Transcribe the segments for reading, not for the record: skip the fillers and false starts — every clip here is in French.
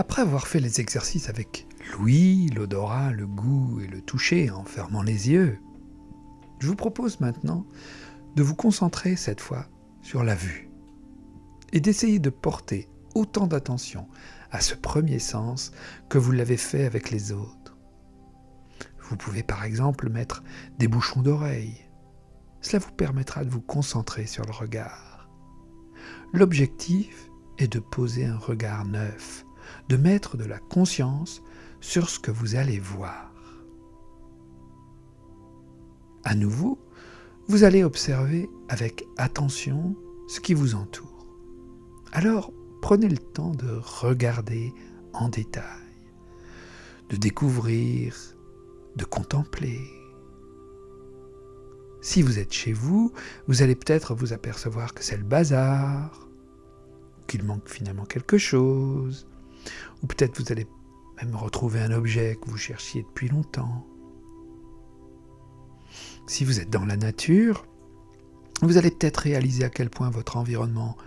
Après avoir fait les exercices avec l'ouïe, l'odorat, le goût et le toucher en fermant les yeux, je vous propose maintenant de vous concentrer cette fois sur la vue et d'essayer de porter autant d'attention à ce premier sens que vous l'avez fait avec les autres. Vous pouvez par exemple mettre des bouchons d'oreilles. Cela vous permettra de vous concentrer sur le regard. L'objectif est de poser un regard neuf, de mettre de la conscience sur ce que vous allez voir. À nouveau, vous allez observer avec attention ce qui vous entoure. Alors, prenez le temps de regarder en détail, de découvrir, de contempler. Si vous êtes chez vous, vous allez peut-être vous apercevoir que c'est le bazar, qu'il manque finalement quelque chose, ou peut-être vous allez même retrouver un objet que vous cherchiez depuis longtemps. Si vous êtes dans la nature, vous allez peut-être réaliser à quel point votre environnement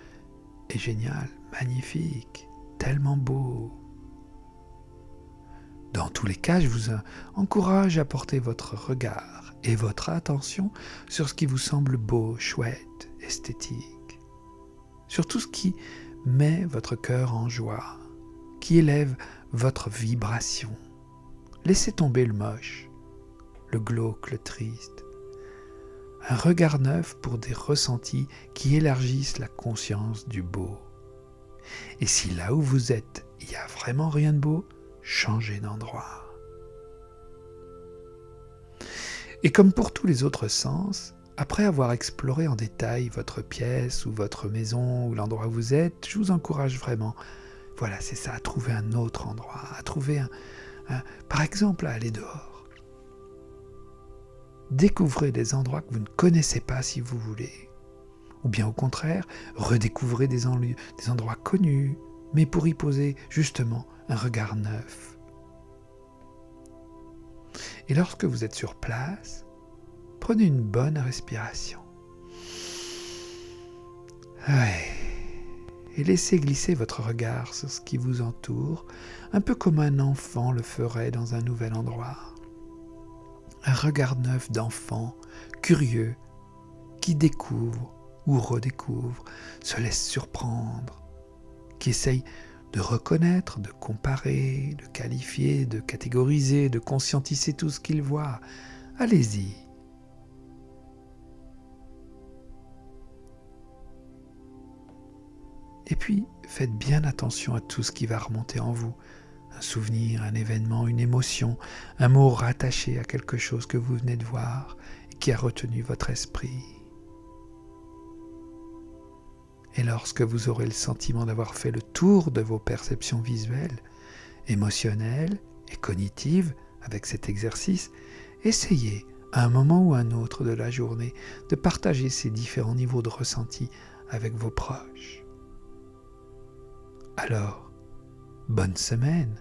est génial, magnifique, tellement beau. Dans tous les cas, je vous encourage à porter votre regard et votre attention sur ce qui vous semble beau, chouette, esthétique. Sur tout ce qui met votre cœur en joie, qui élève votre vibration. Laissez tomber le moche, le glauque, le triste. Un regard neuf pour des ressentis qui élargissent la conscience du beau. Et si là où vous êtes, il n'y a vraiment rien de beau, changez d'endroit. Et comme pour tous les autres sens, après avoir exploré en détail votre pièce ou votre maison ou l'endroit où vous êtes, je vous encourage vraiment, voilà, c'est ça, à trouver un autre endroit, à trouver par exemple, à aller dehors. Découvrez des endroits que vous ne connaissez pas si vous voulez. Ou bien au contraire, redécouvrez des endroits connus, mais pour y poser justement un regard neuf. Et lorsque vous êtes sur place, prenez une bonne respiration. Ouais. Et laissez glisser votre regard sur ce qui vous entoure, un peu comme un enfant le ferait dans un nouvel endroit. Un regard neuf d'enfant, curieux, qui découvre ou redécouvre, se laisse surprendre, qui essaye de reconnaître, de comparer, de qualifier, de catégoriser, de conscientiser tout ce qu'il voit. Allez-y. Et puis, faites bien attention à tout ce qui va remonter en vous. Un souvenir, un événement, une émotion, un mot rattaché à quelque chose que vous venez de voir et qui a retenu votre esprit. Et lorsque vous aurez le sentiment d'avoir fait le tour de vos perceptions visuelles, émotionnelles et cognitives avec cet exercice, essayez à un moment ou à un autre de la journée de partager ces différents niveaux de ressenti avec vos proches. Alors, bonne semaine!